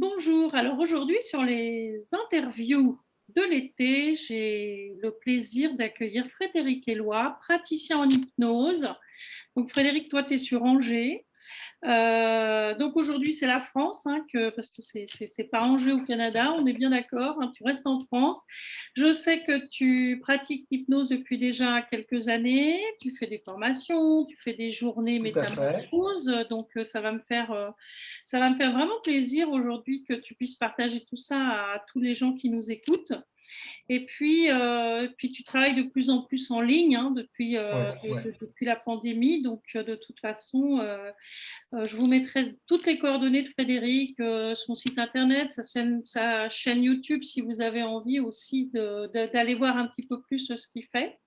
Bonjour, alors aujourd'hui sur les interviews de l'été, j'ai le plaisir d'accueillir Frédéric Eloi, praticien en hypnose. Donc Frédéric, toi tu es sur Angers. Donc aujourd'hui c'est la France, hein, parce que c'est pas Angers au Canada, on est bien d'accord, hein, tu restes en France. Je sais que tu pratiques l'hypnose depuis déjà quelques années, tu fais des formations, tu fais des journées Tout à fait. métamorphose, donc ça va me faire vraiment plaisir aujourd'hui que tu puisses partager tout ça à tous les gens qui nous écoutent. Et puis tu travailles de plus en plus en ligne, hein, Ouais, ouais. depuis la pandémie. Donc, de toute façon, je vous mettrai toutes les coordonnées de Frédéric, son site internet, sa chaîne YouTube, si vous avez envie aussi d'aller voir un petit peu plus ce qu'il fait.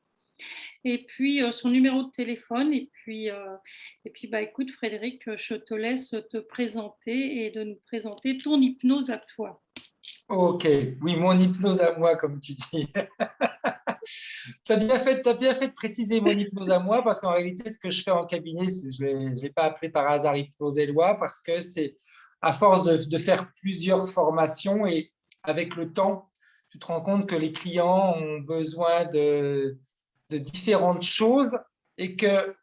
Et puis, son numéro de téléphone. Et puis bah, écoute, Frédéric, je te laisse te présenter et de nous présenter ton hypnose à toi. Ok, oui, mon hypnose à moi, comme tu dis. T'as bien fait de préciser mon hypnose à moi, parce qu'en réalité, ce que je fais en cabinet, je ne l'ai pas appelé par hasard hypnose Éloi, parce que c'est à force de faire plusieurs formations et avec le temps, tu te rends compte que les clients ont besoin de différentes choses et que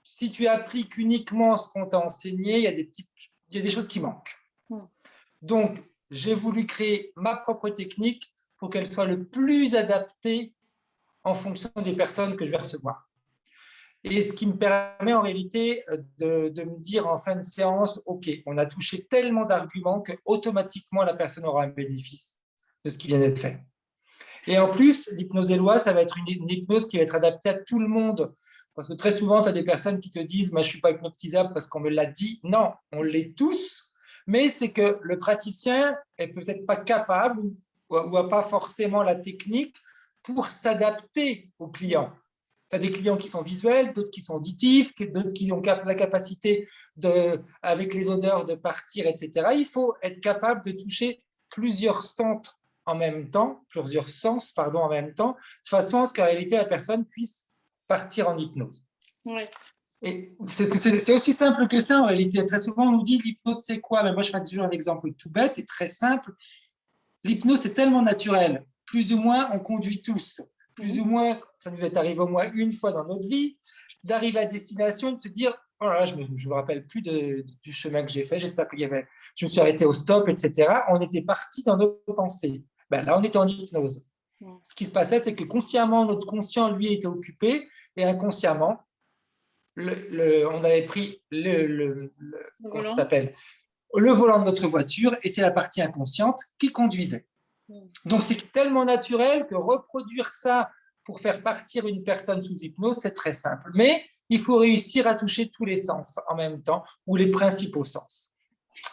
si tu appliques uniquement ce qu'on t'a enseigné, il y a des choses qui manquent. Hmm. Donc, j'ai voulu créer ma propre technique pour qu'elle soit le plus adaptée en fonction des personnes que je vais recevoir. Et ce qui me permet en réalité de me dire en fin de séance, OK, on a touché tellement d'arguments que automatiquement la personne aura un bénéfice de ce qui vient d'être fait. Et en plus, l'hypnose Éloi, ça va être une hypnose qui va être adaptée à tout le monde. Parce que très souvent, tu as des personnes qui te disent, je ne suis pas hypnotisable parce qu'on me l'a dit. Non, on l'est tous, mais c'est que le praticien est peut-être pas capable ou a pas forcément la technique pour s'adapter au client. Tu as des clients qui sont visuels, d'autres qui sont auditifs, d'autres qui ont la capacité, avec les odeurs, de partir, etc. Il faut être capable de toucher plusieurs centres en même temps, plusieurs sens, pardon, en même temps, de façon à ce qu'en réalité, la personne puisse partir en hypnose. Ouais. Et c'est aussi simple que ça, en réalité. Très souvent, on nous dit, l'hypnose, c'est quoi? Mais moi, je fais toujours un exemple tout bête et très simple. L'hypnose, c'est tellement naturel. Plus ou moins, on conduit tous. Plus ou Mhm. moins, ça nous est arrivé au moins une fois dans notre vie, d'arriver à destination et de se dire, oh là là, je ne me rappelle plus du chemin que j'ai fait, j'espère qu'il y avait, je me suis arrêté au stop, etc. On était parti dans nos pensées. Ben là, on était en hypnose. Mhm. Ce qui se passait, c'est que consciemment, notre conscient, lui, était occupé, et inconsciemment, on avait pris Le comment ça volant. s'appelle, le volant de notre voiture, et c'est la partie inconsciente qui conduisait. Mhm. Donc, c'est tellement naturel que reproduire ça pour faire partir une personne sous hypnose, c'est très simple. Mais il faut réussir à toucher tous les sens en même temps, ou les principaux sens.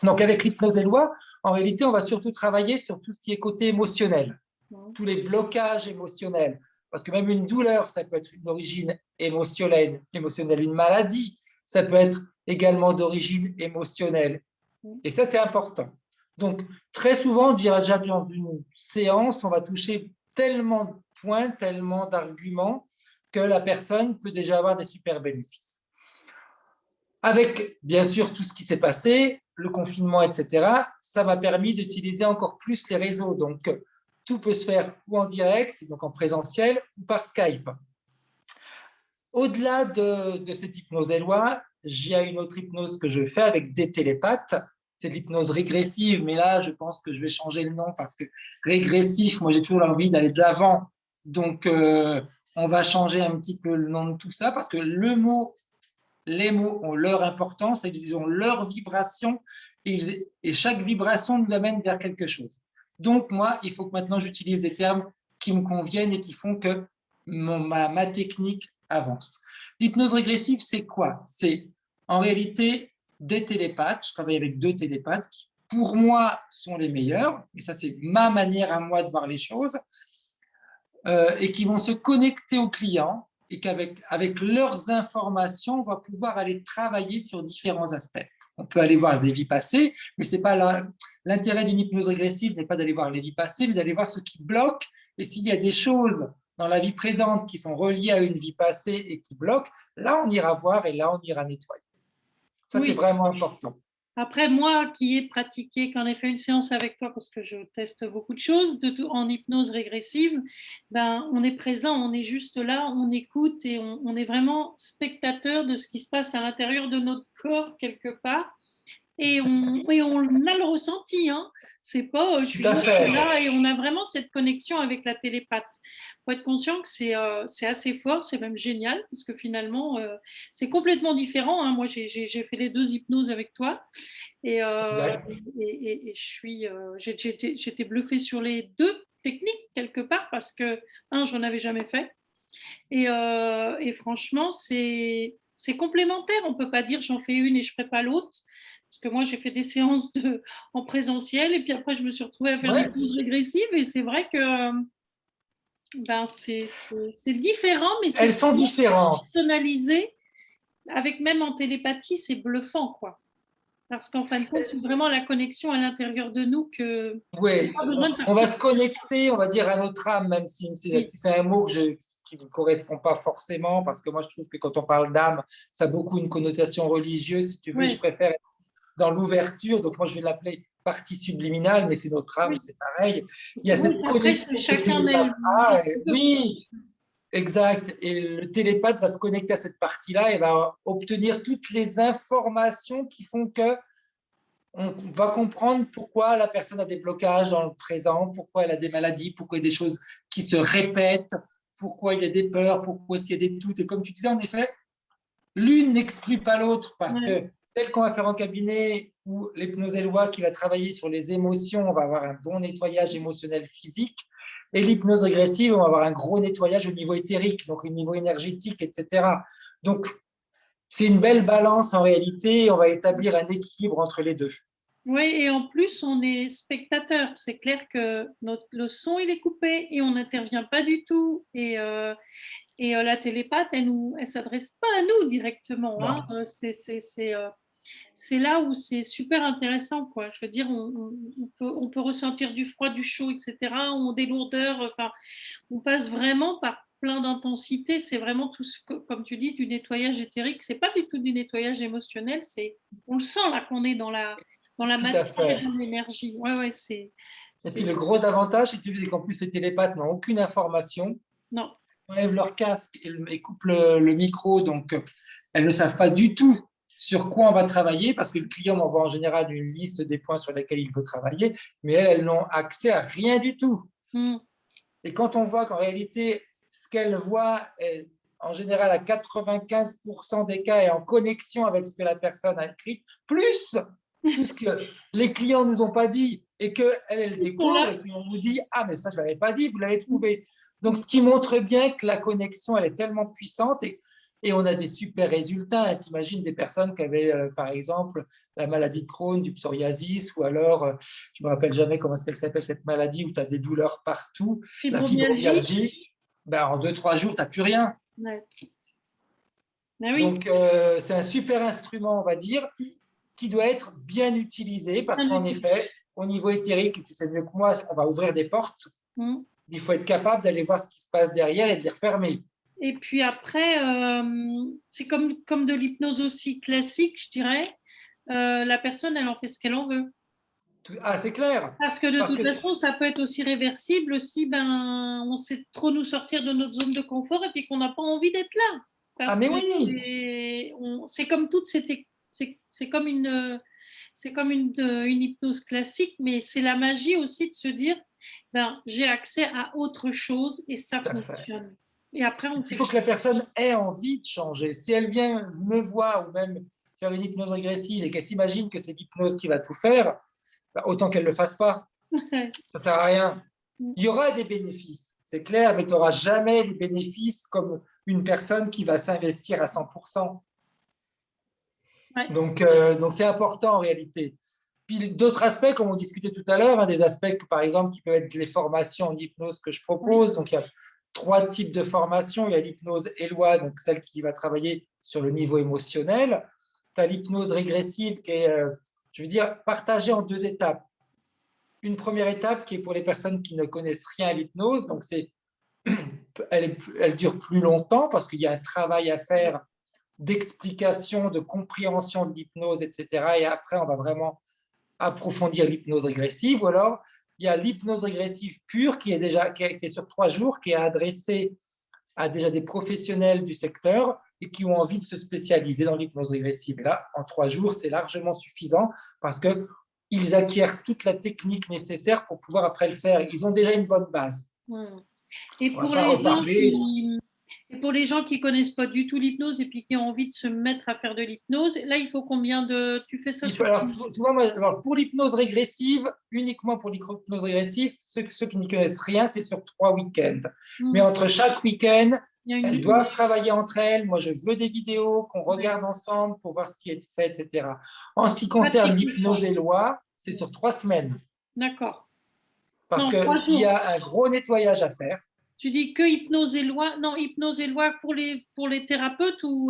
Donc, avec l'hypnose Éloi, en réalité, on va surtout travailler sur tout ce qui est côté émotionnel, Mhm. tous les blocages émotionnels. Parce que même une douleur, ça peut être une origine émotionnelle, une maladie, ça peut être également d'origine émotionnelle. Mhm. Et ça, c'est important. Donc, très souvent, déjà dans une séance, on va toucher tellement de points, tellement d'arguments que la personne peut déjà avoir des super bénéfices. Avec, bien sûr, tout ce qui s'est passé, le confinement, etc., ça m'a permis d'utiliser encore plus les réseaux. Donc, tout peut se faire ou en direct, donc en présentiel, ou par Skype. Au-delà de cette hypnose Éloi, j'ai une autre hypnose que je fais avec des télépathes. C'est de l'hypnose régressive, mais là, je pense que je vais changer le nom parce que régressif, moi, j'ai toujours envie d'aller de l'avant. Donc, on va changer un petit peu le nom de tout ça parce que les mots ont leur importance, ils ont leur vibration et chaque vibration nous amène vers quelque chose. Donc, moi, il faut que maintenant j'utilise des termes qui me conviennent et qui font que ma technique avance. L'hypnose régressive, c'est quoi? C'est en réalité des télépathes. Je travaille avec deux télépathes qui, pour moi, sont les meilleurs. Et ça, c'est ma manière à moi de voir les choses. Et qui vont se connecter aux clients et avec leurs informations, on va pouvoir aller travailler sur différents aspects. On peut aller voir des vies passées, mais c'est pas l'intérêt d'une hypnose régressive n'est pas d'aller voir les vies passées, mais d'aller voir ce qui bloque. Et s'il y a des choses dans la vie présente qui sont reliées à une vie passée et qui bloquent, là, on ira voir et là, on ira nettoyer. Ça, c'est Oui, vraiment important. Après, moi qui ai pratiqué, qui en ai fait une séance avec toi, parce que je teste beaucoup de choses en hypnose régressive, ben, on est présent, on est juste là, on écoute et on est vraiment spectateur de ce qui se passe à l'intérieur de notre corps quelque part. Et on a le ressenti, hein. C'est pas je Tout suis à juste fait. là et on a vraiment cette connexion avec la télépathe. Il faut être conscient que c'est assez fort, c'est même génial, parce que finalement, c'est complètement différent, hein. Moi, j'ai fait les deux hypnoses avec toi et, Exact. j'étais bluffée sur les deux techniques quelque part parce que, un, j'en avais jamais fait et franchement, c'est complémentaire. On ne peut pas dire j'en fais une et je ne ferai pas l'autre. Parce que moi, j'ai fait des séances en présentiel et puis après, je me suis retrouvée à faire Ouais. l'hypnose régressive et c'est vrai que ben, c'est différent, mais c'est Elles sont différentes. personnalisé. Avec même en télépathie, c'est bluffant, quoi. Parce qu'en fin de compte, c'est vraiment la connexion à l'intérieur de nous que on n'a Oui, pas besoin de on va partir. se connecter, on va dire, à notre âme, même Oui, si c'est un mot qui ne me correspond pas forcément, parce que moi, je trouve que quand on parle d'âme, ça a beaucoup une connotation religieuse, si tu veux, et je oui, préfère être dans l'ouverture, donc moi, je vais l'appeler partie subliminale, mais c'est notre âme, oui. c'est pareil. Il y a Oui, cette après, c'est connexion que le chacun télépathe met a, le veut, quoi. oui, exact, et le télépathe va se connecter à cette partie-là et va obtenir toutes les informations qui font que on va comprendre pourquoi la personne a des blocages dans le présent, pourquoi elle a des maladies, pourquoi il y a des choses qui se répètent, pourquoi il y a des peurs, pourquoi il y a des doutes. Et comme tu disais, en effet, l'une n'exclut pas l'autre parce Ouais. que celle qu'on va faire en cabinet ou l'hypnose Eloi qui va travailler sur les émotions, on va avoir un bon nettoyage émotionnel physique. Et l'hypnose régressive, on va avoir un gros nettoyage au niveau éthérique, donc au niveau énergétique, etc. Donc, c'est une belle balance en réalité et on va établir un équilibre entre les deux. Oui, et en plus, on est spectateur. C'est clair que le son, il est coupé et on n'intervient pas du tout. Et la télépathe, elle s'adresse pas à nous directement, hein. Non, C'est là où c'est super intéressant, quoi. Je veux dire, on peut ressentir du froid, du chaud, etc. Des lourdeurs. Enfin, on passe vraiment par plein d'intensités. C'est vraiment tout ce que, comme tu dis, du nettoyage éthérique. C'est pas du tout du nettoyage émotionnel. On le sent là qu'on est dans la tout à matière et fait. dans l'énergie. Ouais, ouais, Et puis c'est, le gros avantage, si tu veux, c'est qu'en plus, les télépathes n'ont aucune information. non. Ils enlèvent leur casque et coupent le micro, donc elles ne savent pas du tout sur quoi on va travailler, parce que le client m'envoie en général une liste des points sur lesquels il veut travailler, mais elles n'ont accès à rien du tout. Mm. Et quand on voit qu'en réalité, ce qu'elles voient, est, en général, à 95% des cas, est en connexion avec ce que la personne a écrit, plus tout ce que les clients ne nous ont pas dit et qu'elles Ils sont découvrent là. et qu'on nous dit « Ah, mais ça, je ne l'avais pas dit, vous l'avez Mm. trouvé ». Donc, ce qui montre bien que la connexion, elle est tellement puissante et on a des super résultats. Tu imagines des personnes qui avaient, par exemple, la maladie de Crohn, du psoriasis, ou alors, je ne me rappelle jamais comment est-ce qu'elle s'appelle, cette maladie où tu as des douleurs partout, la Fibromyalgie. fibromyalgie, ben, en 2-3 jours, tu n'as plus rien. Ouais. Ben oui. Donc, c'est un super instrument, on va dire, qui doit être bien utilisé parce Bien qu'en utilisé. effet, au niveau éthérique, tu sais mieux que moi, on va ouvrir des portes. Mm. Il faut être capable d'aller voir ce qui se passe derrière et de les refermer. Et puis après, c'est comme de l'hypnose aussi classique, je dirais. La personne, elle en fait ce qu'elle en veut. Ah, c'est clair. Parce que de Parce toute que, façon, ça peut être aussi réversible si ben, on sait trop nous sortir de notre zone de confort et puis qu'on n'a pas envie d'être là. ah, Parce mais que oui, c'est comme toute cette, c'est comme une hypnose classique, mais c'est la magie aussi de se dire, ben, j'ai accès à autre chose et ça tout à fait. fonctionne. Et après, on Il fait que faut que la personne ait envie de changer. Si elle vient me voir ou même faire une hypnose régressive et qu'elle s'imagine que c'est l'hypnose qui va tout faire, bah, autant qu'elle ne le fasse pas. Ça ne sert à rien. Il y aura des bénéfices, c'est clair, mais tu n'auras jamais les bénéfices comme une personne qui va s'investir à 100%. Ouais. Donc c'est important en réalité. Puis d'autres aspects, comme on discutait tout à l'heure, hein, des aspects que, par exemple, qui peuvent être les formations en hypnose que je Oui. propose. Donc il y a 3 types de formations. Il y a l'hypnose Eloi, donc celle qui va travailler sur le niveau émotionnel. Tu as l'hypnose régressive qui est, je veux dire, partagée en 2 étapes. Une première étape qui est pour les personnes qui ne connaissent rien à l'hypnose, elle dure plus longtemps parce qu'il y a un travail à faire d'explication, de compréhension de l'hypnose, etc. Et après, on va vraiment approfondir l'hypnose régressive. Ou alors, il y a l'hypnose régressive pure qui est sur 3 jours, qui est adressée à déjà des professionnels du secteur et qui ont envie de se spécialiser dans l'hypnose régressive. Et là, en 3 jours, c'est largement suffisant parce qu'ils acquièrent toute la technique nécessaire pour pouvoir après le faire. Ils ont déjà une bonne base. Et on va pas reparler. Et pour les gens qui connaissent pas du tout l'hypnose et puis qui ont envie de se mettre à faire de l'hypnose, là, il faut combien de… Tu fais ça sur… Alors, tu vois, alors, pour l'hypnose régressive, uniquement pour l'hypnose régressive, ceux qui n'y connaissent rien, c'est sur 3 week-ends. Mais entre chaque week-end, elles doivent travailler entre elles. Moi, je veux des vidéos qu'on regarde ensemble pour voir ce qui est fait, etc. En ce qui concerne l'hypnose Éloi, c'est sur 3 semaines. D'accord. Parce qu'il y a un gros nettoyage à faire. Tu dis que hypnose Éloi. Non, hypnose Éloi pour les thérapeutes ou…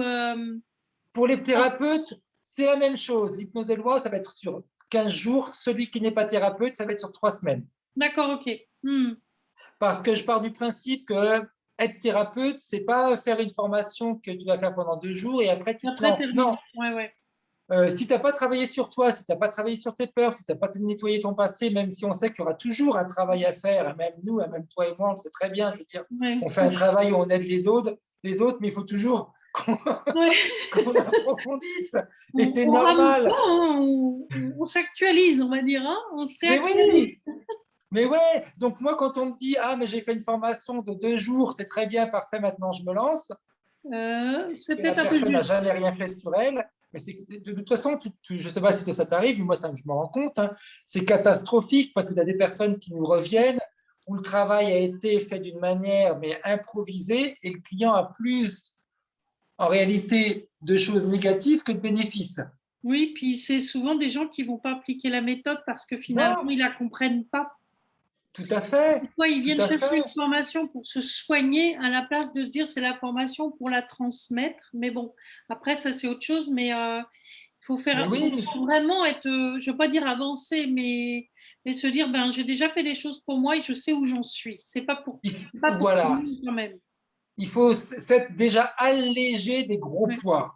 Pour les thérapeutes, c'est la même chose. L'hypnose Éloi, ça va être sur 15 jours. Celui qui n'est pas thérapeute, ça va être sur 3 semaines. D'accord, ok. Parce que je pars du principe que être thérapeute, c'est pas faire une formation que tu vas faire pendant 2 jours et après tu te lances. Non. Si tu n'as pas travaillé sur toi, si tu n'as pas travaillé sur tes peurs, si tu n'as pas nettoyé ton passé, même si on sait qu'il y aura toujours un travail à faire, même nous, même toi et moi, on le sait très bien, je veux dire, on fait un travail où on aide les autres, mais il faut toujours qu'on approfondisse. Et c'est normal. On s'actualise, on va dire. Hein, on se réactualise. Mais ouais, donc moi, quand on me dit « Ah, mais j'ai fait une formation de 2 jours, c'est très bien, parfait, maintenant je me lance », c'est peut-être la personne n'a jamais rien fait sur elle. Mais de toute façon, je ne sais pas si ça t'arrive, mais moi, je me rends compte, hein, c'est catastrophique parce qu'il y a des personnes qui nous reviennent où le travail a été fait d'une manière mais improvisée et le client a plus, en réalité, de choses négatives que de bénéfices. Oui, puis c'est souvent des gens qui ne vont pas appliquer la méthode parce que finalement, ils ne la comprennent pas. Tout à fait. Pourquoi ils viennent chercher une formation pour se soigner à la place de se dire c'est la formation pour la transmettre. Mais bon, après, ça, c'est autre chose. Mais il faut vraiment être, je ne veux pas dire avancer, mais se dire ben, j'ai déjà fait des choses pour moi et je sais où j'en suis. C'est pas pour voilà. Tout le monde quand même. Il faut s'être déjà allégé des gros poids.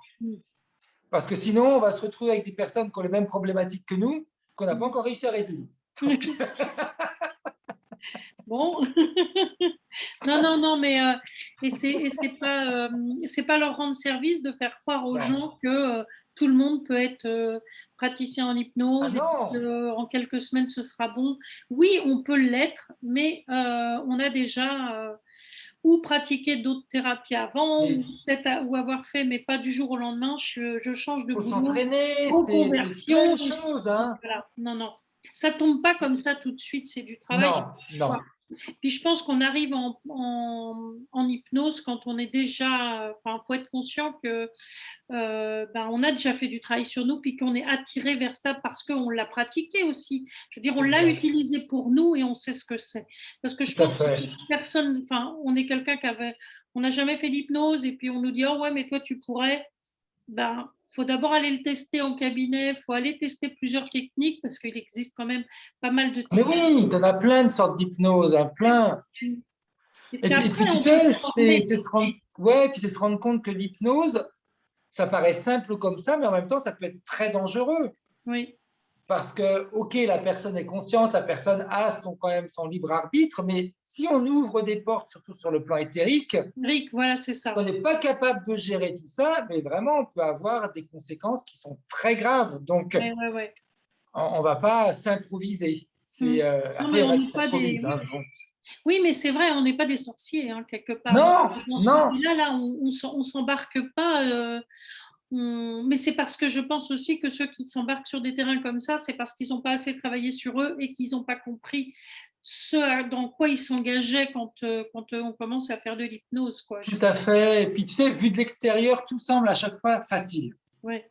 Parce que sinon, on va se retrouver avec des personnes qui ont les mêmes problématiques que nous, qu'on n'a pas encore réussi à résoudre. Bon, non, mais c'est pas leur rendre service de faire croire aux gens que tout le monde peut être praticien en hypnose et qu'en quelques semaines ce sera bon. Oui, on peut l'être, mais on a déjà ou pratiqué d'autres thérapies avant ou avoir fait, mais pas du jour au lendemain. Je change de boulot. S'entraîner, c'est plein de choses. Hein. Voilà. Non. Ça tombe pas comme ça tout de suite, c'est du travail. Non. Puis je pense qu'on arrive en hypnose quand on est déjà… Enfin, il faut être conscient que on a déjà fait du travail sur nous puis qu'on est attiré vers ça parce qu'on l'a pratiqué aussi. Je veux dire, on l'a utilisé pour nous et on sait ce que c'est. Parce que je pense que si personne… Enfin, on est quelqu'un on n'a jamais fait d'hypnose et puis on nous dit « Oh ouais, mais toi, tu pourrais… » Il faut d'abord aller le tester en cabinet, il faut aller tester plusieurs techniques parce qu'il existe quand même pas mal de techniques. Mais oui, tu en as plein de sortes d'hypnose, plein. Et puis tu sais, c'est se rendre compte que l'hypnose, ça paraît simple comme ça, mais en même temps, ça peut être très dangereux. Oui. Parce que, ok, la personne est consciente, la personne a quand même son libre arbitre, mais si on ouvre des portes, surtout sur le plan éthérique, voilà, c'est ça. On n'est pas capable de gérer tout ça, mais vraiment, on peut avoir des conséquences qui sont très graves. Donc, on ne va pas s'improviser. Après, il y en a qui s'improvisent. Oui, mais c'est vrai, on n'est pas des sorciers, hein, quelque part. Non. Là, on ne s'embarque pas. Mais c'est parce que je pense aussi que ceux qui s'embarquent sur des terrains comme ça, c'est parce qu'ils n'ont pas assez travaillé sur eux et qu'ils n'ont pas compris ce dans quoi ils s'engageaient quand on commence à faire de l'hypnose. Tout à fait. Et puis, tu sais, vu de l'extérieur, tout semble à chaque fois facile. Ouais.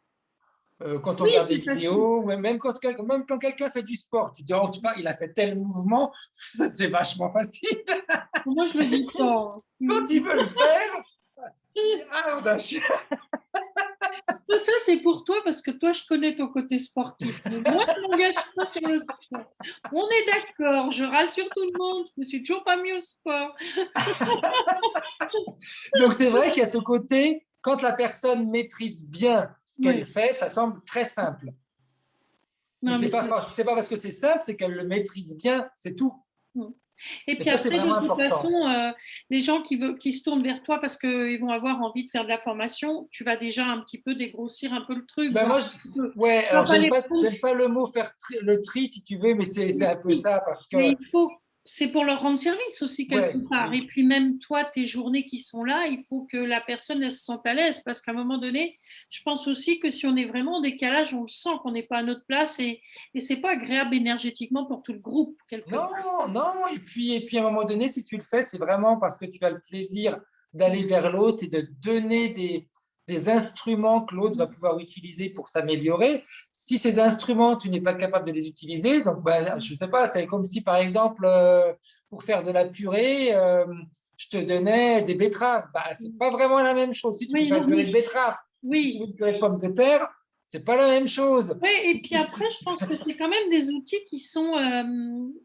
Quand on regarde des vidéos, même quand quelqu'un fait du sport, tu dis, oh, tu vois, il a fait tel mouvement, c'est vachement facile. Moi, je le dis pas. Quand il veut le faire, tu dis, ah, ben, ça, c'est pour toi parce que toi, je connais ton côté sportif. Mais moi, je ne m'engage pas sur le sport. On est d'accord, je rassure tout le monde, je ne suis toujours pas mis au sport. Donc, c'est vrai qu'il y a ce côté quand la personne maîtrise bien ce qu'elle fait, ça semble très simple. Mais ce n'est pas parce que c'est simple, c'est qu'elle le maîtrise bien, c'est tout. Et puis après, de toute façon, les gens qui se tournent vers toi parce qu'ils vont avoir envie de faire de la formation, tu vas déjà un petit peu dégrossir un peu le truc. Ben moi, ouais, alors j'aime pas le mot faire le tri, si tu veux, mais c'est un peu ça. Parce que... Mais c'est pour leur rendre service aussi quelque part. Oui. Et puis même toi, tes journées qui sont là, il faut que la personne elle se sente à l'aise parce qu'à un moment donné, je pense aussi que si on est vraiment en décalage, on le sent qu'on n'est pas à notre place et c'est pas agréable énergétiquement pour tout le groupe. Non. Et puis à un moment donné, si tu le fais, c'est vraiment parce que tu as le plaisir d'aller vers l'autre et de donner des instruments que l'autre va pouvoir utiliser pour s'améliorer. Si ces instruments, tu n'es pas capable de les utiliser, donc je ne sais pas, c'est comme si par exemple, pour faire de la purée, je te donnais des betteraves. Ce n'est pas vraiment la même chose. Si tu veux faire une purée de betteraves, si tu veux une purée de pommes de terre, c'est pas la même chose. Oui, et puis après, je pense que c'est quand même des outils qui sont,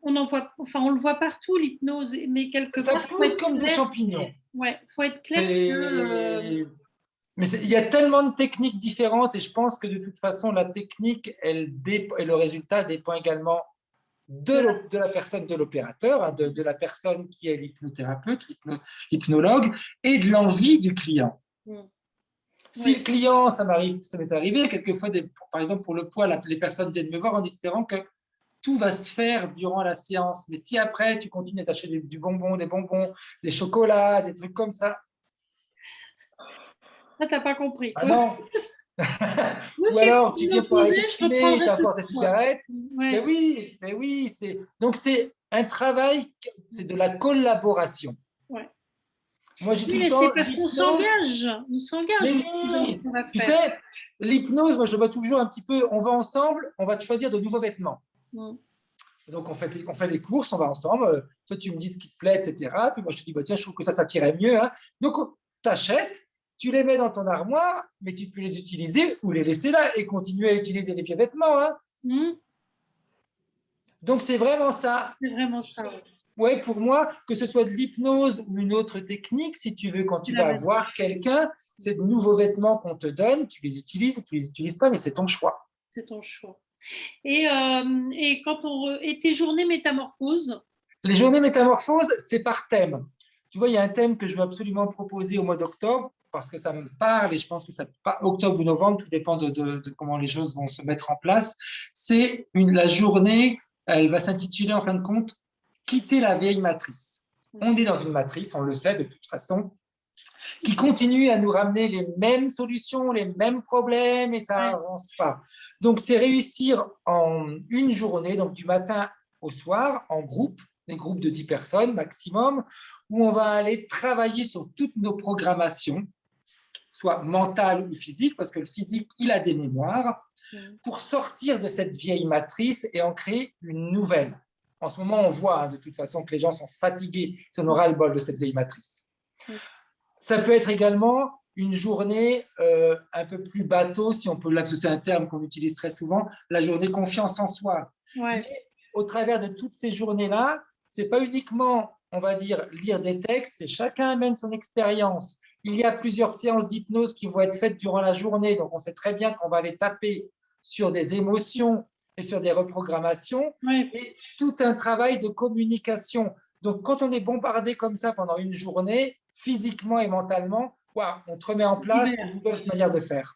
on le voit partout, l'hypnose, mais quelque ça part. Ça pousse comme des champignons. Ouais, faut être clair que. Mais il y a tellement de techniques différentes et je pense que de toute façon, la technique et le résultat dépend également de la personne, de l'opérateur, de la personne qui est l'hypnothérapeute, l'hypnologue, et de l'envie du client. Si le client, ça m'est arrivé quelquefois, par exemple pour le poids, les personnes viennent me voir en espérant que tout va se faire durant la séance. Mais si après, tu continues à t'acheter des bonbons, des chocolats, des trucs comme ça. Ah, t'as pas compris. Ah non. Ou alors, tu viens pour arrêter de fumer, tu as encore tes cigarettes. Mais oui. Donc, c'est un travail, c'est de la collaboration. Ouais. Moi, j'ai tout le temps. C'est parce qu'on s'engage. On s'engage aussi dans ce qu'on va faire. Tu sais, l'hypnose, moi, je le vois toujours un petit peu. On va ensemble, on va te choisir de nouveaux vêtements. Donc, on fait des courses, on va ensemble. Toi, tu me dis ce qui te plaît, etc. Puis moi, je te dis, tiens, je trouve que ça t'irait mieux. Hein. Donc, tu achètes, tu les mets dans ton armoire, mais tu peux les utiliser ou les laisser là et continuer à utiliser les vieux vêtements. Hein. Donc, c'est vraiment ça. C'est vraiment ça. Ouais, pour moi, que ce soit de l'hypnose ou une autre technique, si tu veux, quand tu vas voir quelqu'un, c'est de nouveaux vêtements qu'on te donne, tu les utilises ou tu les utilises pas, mais c'est ton choix. C'est ton choix. Et tes journées métamorphoses? Les journées métamorphoses, c'est par thème. Tu vois, il y a un thème que je veux absolument proposer au mois d'octobre parce que ça me parle et je pense que ça pas octobre ou novembre, tout dépend de comment les choses vont se mettre en place. C'est la journée, elle va s'intituler en fin de compte Quitter la vieille matrice. On est dans une matrice, on le sait de toute façon, qui continue à nous ramener les mêmes solutions, les mêmes problèmes et ça n'avance pas. Donc, c'est réussir en une journée, donc du matin au soir, en groupe, des groupes de 10 personnes maximum, où on va aller travailler sur toutes nos programmations, soit mentales ou physiques, parce que le physique, il a des mémoires, pour sortir de cette vieille matrice et en créer une nouvelle. En ce moment, on voit de toute façon que les gens sont fatigués, ils en aura le bol de cette vieille matrice. Ça peut être également une journée un peu plus bateau, si on peut, là, c'est un terme qu'on utilise très souvent, la journée confiance en soi. Mais au travers de toutes ces journées-là, ce n'est pas uniquement, on va dire, lire des textes, et chacun amène son expérience. Il y a plusieurs séances d'hypnose qui vont être faites durant la journée, donc on sait très bien qu'on va aller taper sur des émotions et sur des reprogrammations, et tout un travail de communication. Donc, quand on est bombardé comme ça pendant une journée, physiquement et mentalement, on te remet en place une nouvelle manière de faire.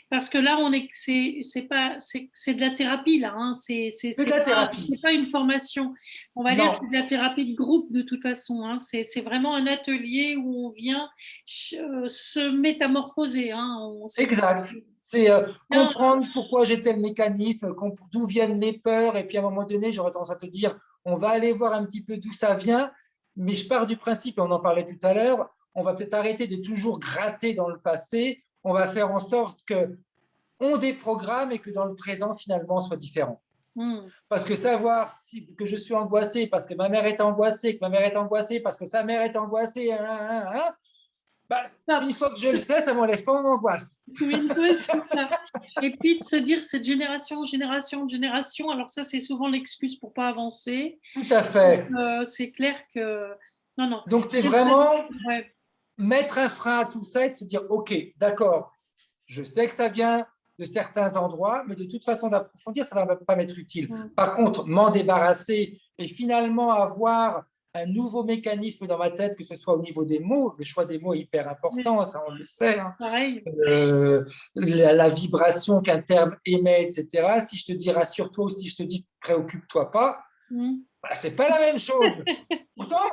Parce que là, c'est de la thérapie là. Hein. C'est de la thérapie. C'est pas une formation. On va dire que c'est de la thérapie de groupe de toute façon. Hein. C'est vraiment un atelier où on vient se métamorphoser. Hein. Exact. C'est comprendre pourquoi j'ai tel mécanisme, d'où viennent mes peurs, et puis à un moment donné, j'aurais tendance à te dire, on va aller voir un petit peu d'où ça vient, mais je pars du principe, et on en parlait tout à l'heure, on va peut-être arrêter de toujours gratter dans le passé, on va faire en sorte qu'on déprogramme et que dans le présent, finalement, on soit différent. Parce que savoir que je suis angoissé parce que ma mère est angoissée, que ma mère est angoissée parce que sa mère est angoissée, une fois que je le sais, ça ne m'enlève pas mon angoisse. Oui, c'est ça. Et puis de se dire que cette génération, alors ça, c'est souvent l'excuse pour ne pas avancer. Tout à fait. C'est clair que... Non. Donc, c'est vraiment mettre un frein à tout ça et de se dire, OK, d'accord, je sais que ça vient de certains endroits, mais de toute façon d'approfondir, ça ne va pas m'être utile. Par contre, m'en débarrasser et finalement avoir un nouveau mécanisme dans ma tête, que ce soit au niveau des mots, le choix des mots est hyper important, ça on le sait, hein. Pareil. La vibration qu'un terme émet, etc. Si je te dis rassure-toi ou si je te dis préoccupe-toi pas, bah, c'est pas la même chose. Pourtant,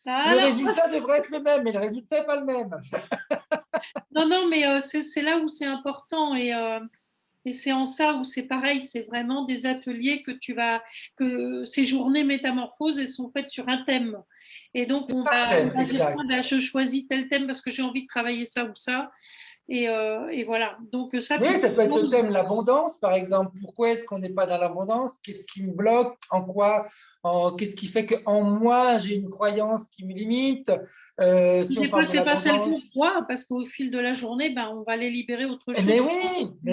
le résultat devrait être le même, mais le résultat n'est pas le même. Non, non, mais c'est là où c'est important et c'est en ça où c'est pareil, c'est vraiment des ateliers que ces journées métamorphoses, elles sont faites sur un thème. Et donc, on va dire, je choisis tel thème parce que j'ai envie de travailler ça ou ça. Et voilà. Donc, ça, oui, ça peut être le thème l'abondance, par exemple. Pourquoi est-ce qu'on n'est pas dans l'abondance? Qu'est-ce qui me bloque? Qu'est-ce qui fait qu'en moi, j'ai une croyance qui me limite? Si des fois, ce n'est pas celle qu'on croit, parce qu'au fil de la journée, on va les libérer autre chose. Mais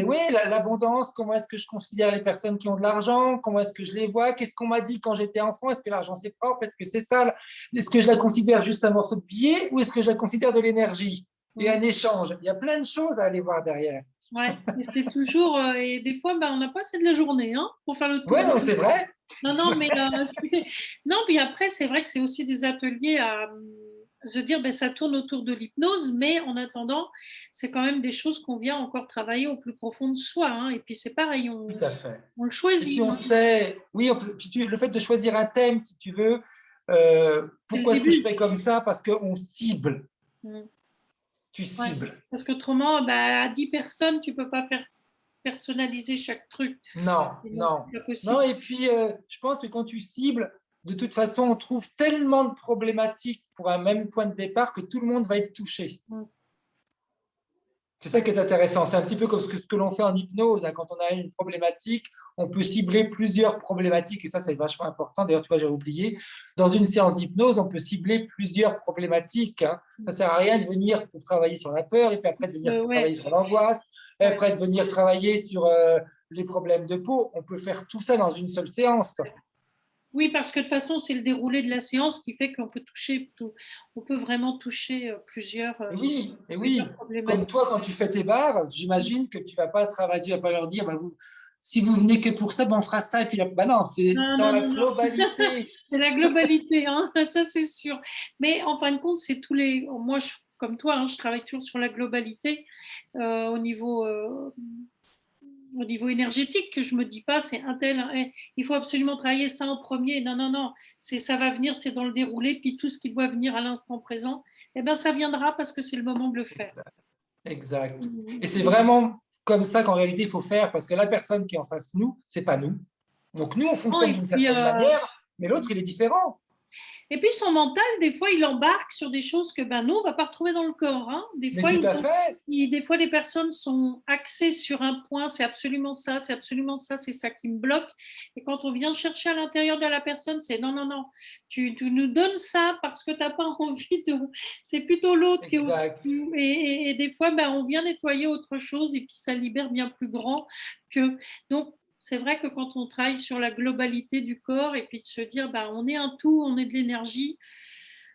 oui, l'abondance, comment est-ce que je considère les personnes qui ont de l'argent? Comment est-ce que je les vois? Qu'est-ce qu'on m'a dit quand j'étais enfant? Est-ce que l'argent, c'est propre? Est-ce que c'est sale? Est-ce que je la considère juste un morceau de billet ou est-ce que je la considère de l'énergie et un échange? Il y a plein de choses à aller voir derrière. Ouais, c'est toujours. Et des fois, on n'a pas assez de la journée pour faire le tour. Oui, c'est vrai. Non, mais non, puis après, c'est vrai que c'est aussi des ateliers à se dire, ça tourne autour de l'hypnose, mais en attendant, c'est quand même des choses qu'on vient encore travailler au plus profond de soi. Et puis c'est pareil, tout à fait. On le choisit. Et puis on sait, oui, le fait de choisir un thème, si tu veux, pourquoi est-ce que je fais comme ça? Parce qu'on cible. Tu cibles. Parce qu'autrement, à 10 personnes, tu ne peux pas faire personnaliser chaque truc. Non. Et puis, je pense que quand tu cibles, de toute façon, on trouve tellement de problématiques pour un même point de départ que tout le monde va être touché. C'est ça qui est intéressant. C'est un petit peu comme ce que l'on fait en hypnose. Quand on a une problématique, on peut cibler plusieurs problématiques et ça, c'est vachement important. D'ailleurs, tu vois, j'ai oublié. Dans une séance d'hypnose, on peut cibler plusieurs problématiques. Ça ne sert à rien de venir pour travailler sur la peur et puis après de venir pour travailler sur l'angoisse, et après de venir travailler sur les problèmes de peau. On peut faire tout ça dans une seule séance. Oui, parce que de toute façon, c'est le déroulé de la séance qui fait qu'on peut toucher on peut vraiment toucher plusieurs. Oui. Comme toi, quand tu fais tes bars, j'imagine que tu vas pas travailler, tu vas pas leur dire, si vous venez que pour ça, on fera ça. Et puis non, c'est dans la globalité. C'est la globalité, ça c'est sûr. Mais en fin de compte, c'est moi, comme toi, je travaille toujours sur la globalité au niveau énergétique, que je me dis pas c'est un tel, il faut absolument travailler ça en premier. Non, ça va venir, c'est dans le déroulé, puis tout ce qui doit venir à l'instant présent, ça viendra parce que c'est le moment de le faire. Exact. Et c'est vraiment comme ça qu'en réalité il faut faire, parce que la personne qui est en face de nous, c'est pas nous. Donc nous, on fonctionne d'une certaine manière, mais l'autre, il est différent. Et puis son mental, des fois, il embarque sur des choses que nous, on ne va pas retrouver dans le corps. Des fois, des fois, les personnes sont axées sur un point, c'est absolument ça, c'est ça qui me bloque. Et quand on vient chercher à l'intérieur de la personne, c'est non, tu nous donnes ça parce que tu n'as pas envie de... C'est plutôt l'autre qui est au-dessus. Et des fois, on vient nettoyer autre chose et puis ça libère bien plus grand que... Donc, c'est vrai que quand on travaille sur la globalité du corps et puis de se dire on est un tout, on est de l'énergie,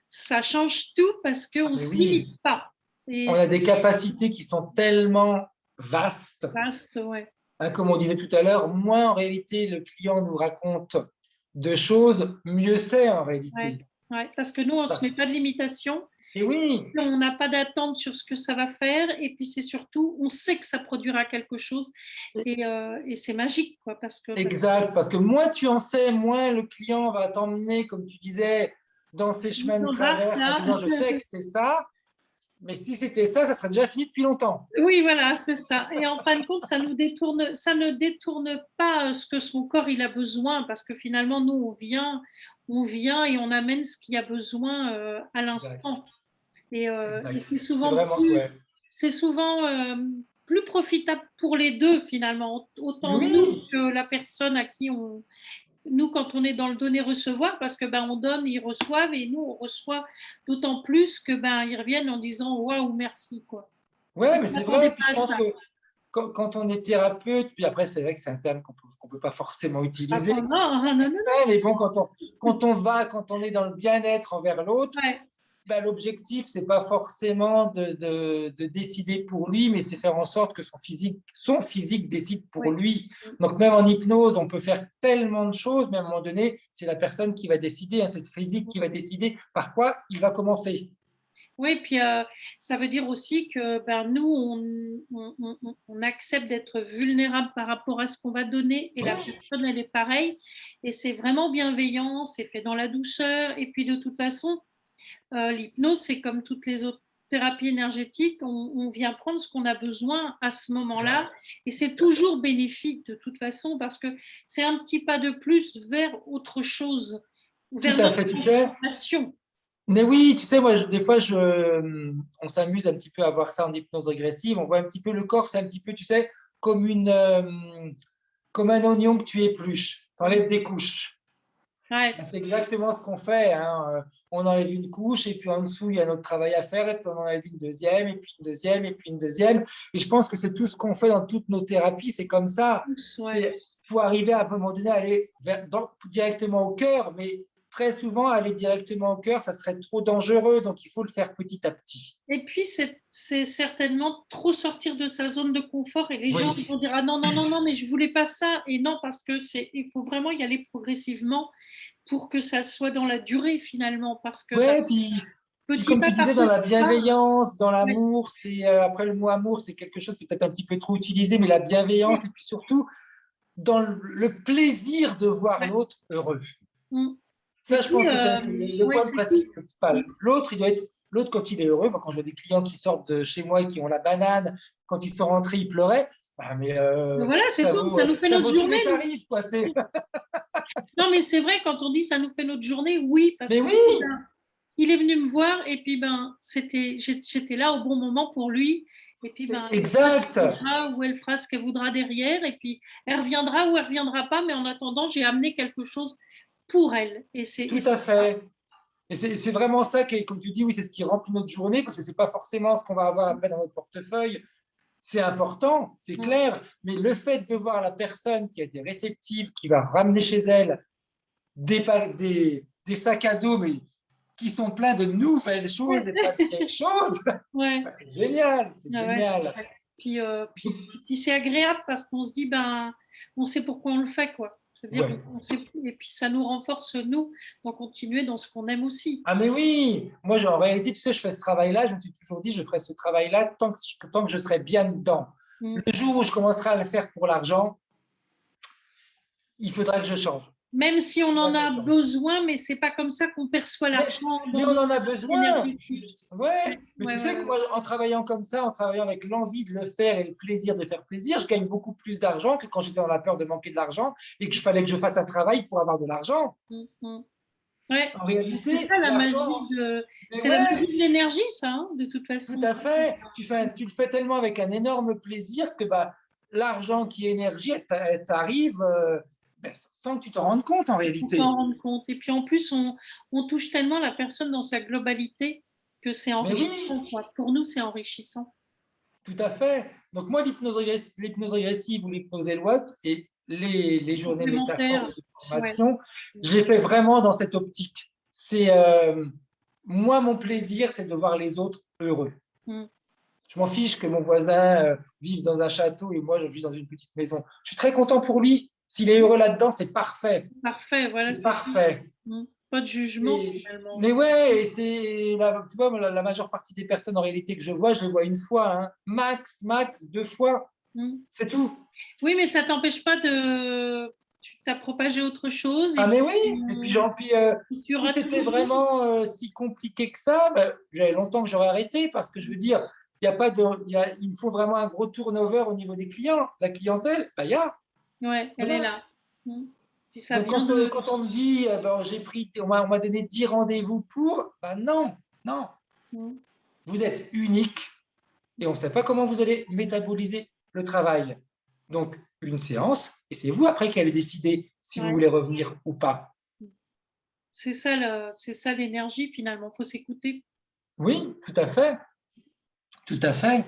ça change tout parce qu'on ne se limite pas. Et on a des capacités qui sont tellement vastes. Ouais. Comme on disait tout à l'heure, moins en réalité le client nous raconte de choses, mieux c'est en réalité. Ouais, parce que nous, on ne se met pas de limitation. Et oui. On n'a pas d'attente sur ce que ça va faire. Et puis, c'est surtout, on sait que ça produira quelque chose. Et c'est magique, quoi. Exact. Parce que moins tu en sais, moins le client va t'emmener, comme tu disais, dans ses chemins de traverse en disant je sais que c'est ça. Mais si c'était ça, ça serait déjà fini depuis longtemps. Oui, voilà, c'est ça. Et en fin de compte, ça ne détourne pas ce que son corps il a besoin, parce que finalement, nous, on vient et on amène ce qu'il y a besoin à l'instant. Et c'est souvent plus profitable pour les deux, finalement, autant nous que la personne à qui nous, quand on est dans le donner-recevoir, parce que on donne, ils reçoivent, et nous, on reçoit d'autant plus que ils reviennent en disant waouh, merci, quoi. Ouais, mais c'est vrai. Puis je pense que quand on est thérapeute, puis après, c'est vrai que c'est un terme qu'on peut pas forcément utiliser. Non. Mais bon, quand on est dans le bien-être envers l'autre, Ben, l'objectif, c'est pas forcément de décider pour lui, mais c'est faire en sorte que son physique décide pour Ouais. lui. Donc, même en hypnose, on peut faire tellement de choses, mais à un moment donné, c'est la personne qui va décider, hein, c'est le physique qui va décider par quoi il va commencer. Oui, puis ça veut dire aussi que ben, nous, on accepte d'être vulnérable par rapport à ce qu'on va donner et la Oui, personne, elle est pareille. Et c'est vraiment bienveillant, c'est fait dans la douceur. Et puis de toute façon, l'hypnose, c'est comme toutes les autres thérapies énergétiques, on vient prendre ce qu'on a besoin à ce moment-là. Et c'est toujours bénéfique de toute façon parce que c'est un petit pas de plus vers autre chose, tout vers à notre fait, tu sais. transformation. Mais oui, tu sais, moi, des fois, on s'amuse un petit peu à voir ça en hypnose régressive. On voit un petit peu le corps, c'est un petit peu, tu sais, comme comme un oignon que tu épluches. Tu enlèves des couches. Ouais. Ben, c'est exactement ce qu'on fait, hein. On enlève une couche et puis en dessous, il y a notre travail à faire et puis on enlève une deuxième et puis une deuxième et puis une deuxième. Et je pense que c'est tout ce qu'on fait dans toutes nos thérapies. C'est comme ça. Ouais. C'est pour arriver à un moment donné à aller directement au cœur, mais très souvent, aller directement au cœur, ça serait trop dangereux. Donc, il faut le faire petit à petit. Et puis, c'est certainement trop sortir de sa zone de confort et les gens Oui. vont dire ah non, non, non, non, mais je voulais pas ça. Et non, parce que il faut vraiment y aller progressivement pour que ça soit dans la durée finalement. Parce que bah, Ouais, puis petit comme pas tu disais, par dans petit la pas, bienveillance, dans ouais, l'amour, après le mot amour, c'est quelque chose qui est peut-être un petit peu trop utilisé, mais la bienveillance et puis surtout dans le plaisir de voir ouais. l'autre heureux. Mm. Et Ça, je puis, pense que c'est le ouais, point c'est tout. principal. L'autre, il doit être l'autre quand il est heureux. Moi, quand je vois des clients qui sortent de chez moi et qui ont la banane, quand ils sont rentrés, ils pleuraient. Ah, mais Mais voilà, c'est tout. Ça nous fait ça notre vaut tous journée. les tarifs, quoi. Non, mais c'est vrai, quand on dit ça nous fait notre journée, oui, parce Mais que oui, il est venu me voir et puis ben j'étais là au bon moment pour lui et puis ben une fois exact, elle viendra ou elle fera ce qu'elle voudra derrière et puis elle reviendra ou elle reviendra pas mais en attendant j'ai amené quelque chose pour elle et tout c'est à ça. fait. Et c'est vraiment ça qui, comme tu dis, oui, c'est ce qui remplit notre journée, parce que c'est pas forcément ce qu'on va avoir après dans notre portefeuille. C'est important, c'est Mm. clair, mais le fait de voir la personne qui a été réceptive, qui va ramener chez elle des sacs à dos, mais qui sont pleins de nouvelles choses et pas de vieilles choses, Ouais, bah, c'est génial, c'est ah ouais, c'est génial. vrai. Puis c'est agréable parce qu'on se dit ben on sait pourquoi on le fait quoi. Je veux dire Ouais. on sait et puis ça nous renforce nous dans continuer dans ce qu'on aime aussi. Ah mais oui, moi en réalité, tu sais, je fais ce travail-là, je me suis toujours dit, je ferai ce travail-là tant que je serai bien dedans. Mm. Le jour où je commencerai à le faire pour l'argent, il faudra que je change. Même si Il on faudra en que je a change. besoin, mais c'est pas comme ça qu'on perçoit Mais, l'argent mais dans on nos en a thérapies besoin. énergétiques. Ouais, Ouais, mais ouais, tu ouais, sais que ouais. moi, en travaillant comme ça, en travaillant avec l'envie de le faire et le plaisir de faire plaisir, je gagne beaucoup plus d'argent que quand j'étais dans la peur de manquer de l'argent et que je fallait que je fasse un travail pour avoir de l'argent. Mm, mm. Ouais. En C'est réalité, ça la magie l'argent, de, mais c'est la magie ouais, de l'énergie, ça, hein, de toute tout façon. à fait. Tu le fais tellement avec un énorme plaisir que bah, l'argent qui est énergie, elle t'arrive ben, sans que tu t'en rendes compte en On s'en réalité. rend compte. Et puis en plus, on touche tellement la personne dans sa globalité que c'est Mais oui, enrichissant, quoi. Pour nous, c'est enrichissant. tout à fait. Donc moi, l'hypnose régressive ou l'hypnose Elliott et les journées métaphores Complémentaire. de Ouais. formation, je les fais vraiment dans cette optique. C'est moi, mon plaisir, c'est de voir les autres heureux. Mm. Je m'en fiche que mon voisin vive dans un château et moi, je vis dans une petite maison. Je suis très content pour lui. S'il est heureux là-dedans, c'est parfait. Parfait, voilà, C'est c'est ça. parfait. Mm. Pas de jugement, Et- finalement. mais ouais, tu vois, la majeure partie des personnes en réalité que je vois, je les vois une fois, hein. Max, deux fois. Mm. C'est tout. Oui, mais ça t'empêche pas de. Tu t'as propagé autre chose et Ah mais oui, puis, et puis, tu si auras c'était toujours besoin. vraiment si compliqué que ça, ben, j'avais longtemps que j'aurais arrêté parce que je veux dire, il y a pas de, il me faut vraiment un gros turnover au niveau des clients. La clientèle, ben, Ouais, il y elle en est a. là. Mm. Puis ça Donc vient de. quand on me dit, ben, on m'a donné 10 rendez-vous pour, ben non, non, Mm. vous êtes unique et on ne sait pas comment vous allez métaboliser le travail. Donc une séance et c'est vous après qui allez décider si vous Ouais. voulez revenir ou pas. C'est ça l'énergie finalement. Il faut s'écouter. Oui, tout à fait. Tout à fait.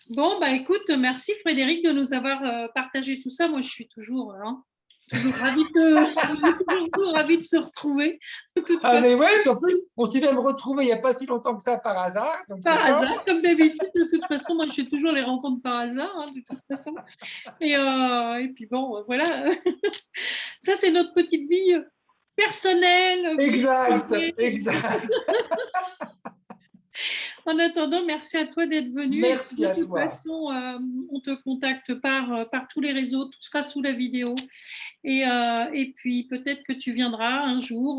Bon, bah écoute, merci Frédéric de nous avoir partagé tout ça. Moi, je suis toujours, hein, toujours ravis de se retrouver. De toute Ah, façon, mais ouais, en plus, on s'est même retrouvé il n'y a pas si longtemps que ça par hasard. Donc c'est par top. hasard, comme d'habitude. De toute façon, moi, je fais toujours les rencontres par hasard, hein, de toute façon. Et puis bon, voilà. Ça, c'est notre petite vie personnelle, vie Exact, privée. exact. En attendant, merci à toi d'être venu. Et puis, Merci de à toute toi. façon, on te contacte par tous les réseaux. Tout sera sous la vidéo. Et puis, peut-être que tu viendras un jour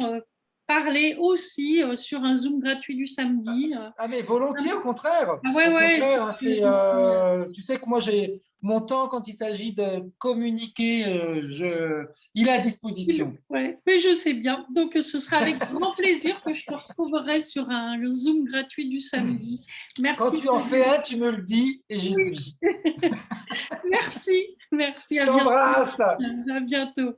parler aussi sur un Zoom gratuit du samedi. Ah, mais volontiers, au contraire. Ah ouais, Au ouais. contraire, hein, tu sais que moi, j'ai mon temps quand il s'agit de communiquer, il est à disposition. Ouais, mais je sais bien. Donc, ce sera avec grand plaisir que je te retrouverai sur un Zoom gratuit du samedi. Quand Merci. tu en fais un, tu me le dis et j'y Oui. suis. Merci. Merci. Je À bientôt. t'embrasse. À bientôt.